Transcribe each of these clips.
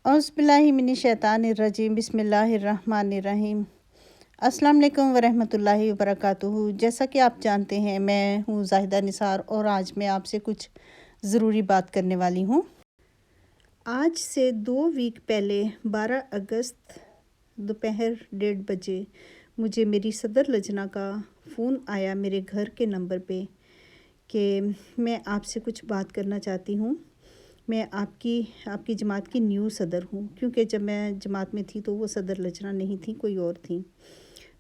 اعوذ باللہ من الشیطان الرجیم، بسم اللہ الرحمن الرحیم۔ السلام علیکم ورحمۃ اللہ وبرکاتہ۔ جیسا کہ آپ جانتے ہیں، میں ہوں زاہدہ نثار اور آج میں آپ سے کچھ ضروری بات کرنے والی ہوں۔ آج سے 2 ویک پہلے 12 اگست دوپہر 1:30 بجے مجھے میری صدر لجنہ کا فون آیا میرے گھر کے نمبر پہ کہ میں آپ سے کچھ بات کرنا چاہتی ہوں۔ میں آپ کی جماعت کی نیو صدر ہوں، کیونکہ جب میں جماعت میں تھی تو وہ صدر لجنہ نہیں تھی، کوئی اور تھی۔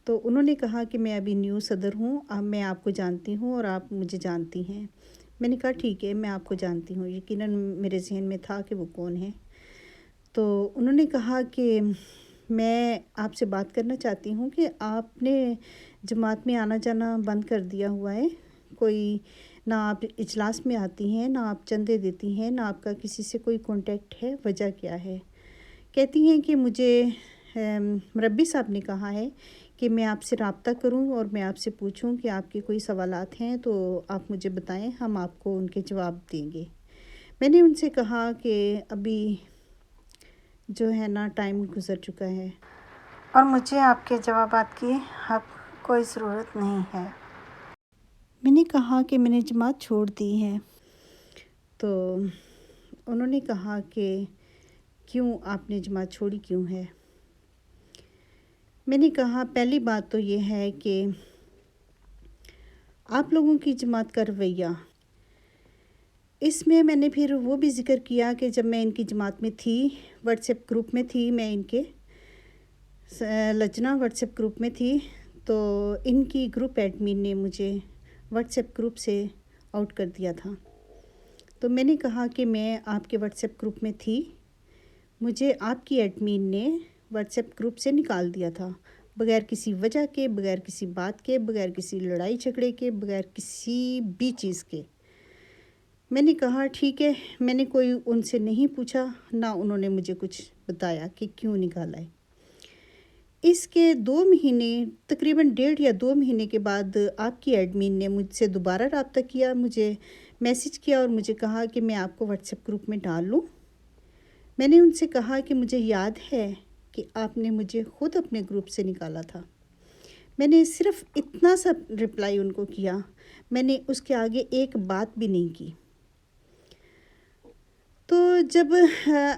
تو انہوں نے کہا کہ میں ابھی نیو صدر ہوں، اب میں آپ کو جانتی ہوں اور آپ مجھے جانتی ہیں۔ میں نے کہا ٹھیک ہے، میں آپ کو جانتی ہوں، یقیناً میرے ذہن میں تھا کہ وہ کون ہے۔ تو انہوں نے کہا کہ میں آپ سے بات کرنا چاہتی ہوں کہ آپ نے جماعت میں آنا جانا بند کر دیا ہوا ہے، کوئی نہ آپ اجلاس میں آتی ہیں، نہ آپ چندے دیتی ہیں، نہ آپ کا کسی سے کوئی کانٹیکٹ ہے، وجہ کیا ہے؟ کہتی ہیں کہ مجھے مربی صاحب نے کہا ہے کہ میں آپ سے رابطہ کروں اور میں آپ سے پوچھوں کہ آپ کے کوئی سوالات ہیں تو آپ مجھے بتائیں، ہم آپ کو ان کے جواب دیں گے۔ میں نے ان سے کہا کہ ابھی جو ہے نا ٹائم گزر چکا ہے اور مجھے آپ کے جوابات کی اب کوئی ضرورت نہیں ہے۔ میں نے کہا کہ میں نے جماعت چھوڑ دی ہے۔ تو انہوں نے کہا کہ کیوں آپ نے جماعت چھوڑی کیوں ہے؟ میں نے کہا پہلی بات تو یہ ہے کہ آپ لوگوں کی جماعت کا رویہ، اس میں نے پھر وہ بھی ذکر کیا کہ جب میں ان کی جماعت میں تھی، واٹس ایپ گروپ میں تھی، میں ان کے لجنہ واٹس ایپ گروپ میں تھی، تو ان کی گروپ ایڈمن نے مجھے واٹس ایپ گروپ سے آؤٹ کر دیا تھا۔ تو میں نے کہا کہ میں آپ کے واٹس ایپ گروپ میں تھی، مجھے آپ کی ایڈمن نے واٹس ایپ گروپ سے نکال دیا تھا، بغیر کسی وجہ کے، بغیر کسی بات کے، بغیر کسی لڑائی جھگڑے کے، بغیر کسی بھی چیز کے۔ میں نے کہا ٹھیک ہے، میں نے کوئی ان سے نہیں پوچھا، نہ انہوں نے مجھے کچھ بتایا کہ کیوں نکالا ہے۔ اس کے 2 مہینے، تقریباً 1.5 یا 2 مہینے کے بعد آپ کی ایڈمن نے مجھ سے دوبارہ رابطہ کیا، مجھے میسج کیا اور مجھے کہا کہ میں آپ کو واٹس ایپ گروپ میں ڈال لوں۔ میں نے ان سے کہا کہ مجھے یاد ہے کہ آپ نے مجھے خود اپنے گروپ سے نکالا تھا۔ میں نے صرف اتنا سا رپلائی ان کو کیا، میں نے اس کے آگے ایک بات بھی نہیں کی۔ تو جب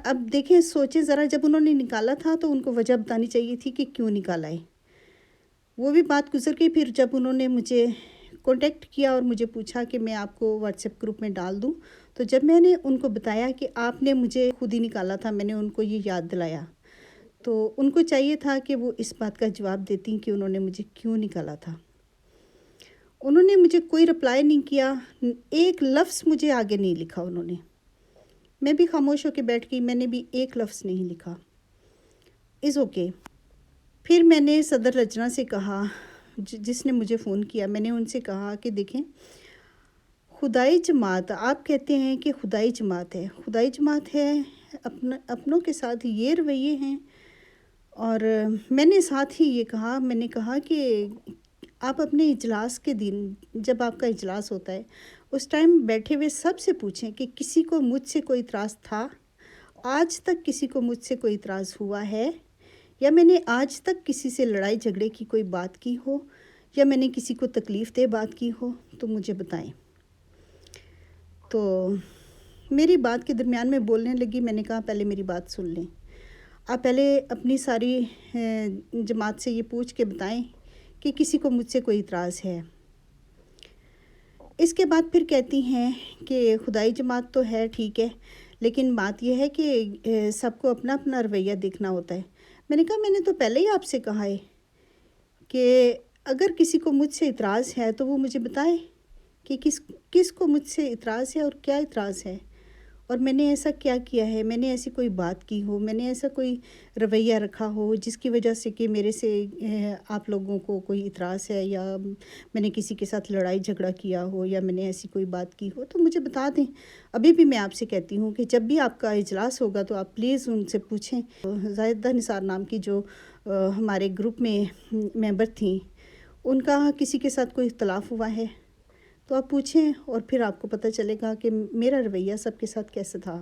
اب دیکھیں، سوچیں ذرا، جب انہوں نے نکالا تھا تو ان کو وجہ بتانی چاہیے تھی کہ کیوں نکالا ہے۔ وہ بھی بات گزر گئی۔ پھر جب انہوں نے مجھے کانٹیکٹ کیا اور مجھے پوچھا کہ میں آپ کو واٹس ایپ گروپ میں ڈال دوں، تو جب میں نے ان کو بتایا کہ آپ نے مجھے خود ہی نکالا تھا، میں نے ان کو یہ یاد دلایا، تو ان کو چاہیے تھا کہ وہ اس بات کا جواب دیتی کہ انہوں نے مجھے کیوں نکالا تھا۔ انہوں نے مجھے کوئی رپلائی نہیں کیا، ایک لفظ مجھے آگے نہیں لکھا انہوں نے۔ میں بھی خاموش ہو کے بیٹھ گئی، میں نے بھی ایک لفظ نہیں لکھا۔ Is okay. پھر میں نے صدر لجنہ سے کہا، جس نے مجھے فون کیا، میں نے ان سے کہا کہ دیکھیں، خدائی جماعت، آپ کہتے ہیں کہ خدائی جماعت ہے، خدائی جماعت ہے، اپنوں کے ساتھ یہ رویے ہیں۔ اور میں نے ساتھ ہی یہ کہا، میں نے کہا کہ آپ اپنے اجلاس کے دن، جب آپ کا اجلاس ہوتا ہے، اس ٹائم بیٹھے ہوئے سب سے پوچھیں کہ کسی کو مجھ سے کوئی اعتراض تھا؟ آج تک کسی کو مجھ سے کوئی اعتراض ہوا ہے؟ یا میں نے آج تک کسی سے لڑائی جھگڑے کی کوئی بات کی ہو، یا میں نے کسی کو تکلیف دہ بات کی ہو تو مجھے بتائیں۔ تو میری بات کے درمیان میں بولنے لگی، میں نے کہا پہلے میری بات سن لیں، آپ پہلے اپنی ساری جماعت سے یہ پوچھ کے بتائیں کہ کسی کو مجھ سے کوئی اعتراض ہے۔ اس کے بعد پھر کہتی ہیں کہ خدائی جماعت تو ہے، ٹھیک ہے، لیکن بات یہ ہے کہ سب کو اپنا اپنا رویہ دیکھنا ہوتا ہے۔ میں نے کہا میں نے تو پہلے ہی آپ سے کہا ہے کہ اگر کسی کو مجھ سے اعتراض ہے تو وہ مجھے بتائے کہ کس کو مجھ سے اعتراض ہے اور کیا اعتراض ہے، اور میں نے ایسا کیا کیا ہے، میں نے ایسی کوئی بات کی ہو، میں نے ایسا کوئی رویہ رکھا ہو جس کی وجہ سے کہ میرے سے آپ لوگوں کو کوئی اعتراض ہے، یا میں نے کسی کے ساتھ لڑائی جھگڑا کیا ہو، یا میں نے ایسی کوئی بات کی ہو تو مجھے بتا دیں۔ ابھی بھی میں آپ سے کہتی ہوں کہ جب بھی آپ کا اجلاس ہوگا تو آپ پلیز ان سے پوچھیں۔ زاہدہ نثار نام کی جو ہمارے گروپ میں ممبر تھیں، ان کا کسی کے ساتھ کوئی اختلاف ہوا ہے تو آپ پوچھیں، اور پھر آپ کو پتہ چلے گا کہ میرا رویہ سب کے ساتھ کیسے تھا۔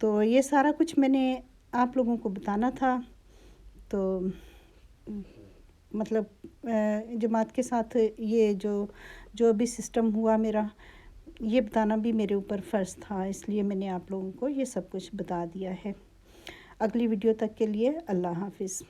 تو یہ سارا کچھ میں نے آپ لوگوں کو بتانا تھا. تو مطلب جماعت کے ساتھ یہ جو بھی سسٹم ہوا میرا، یہ بتانا بھی میرے اوپر فرض تھا، اس لیے میں نے آپ لوگوں کو یہ سب کچھ بتا دیا ہے. اگلی ویڈیو تک کے لیے اللہ حافظ.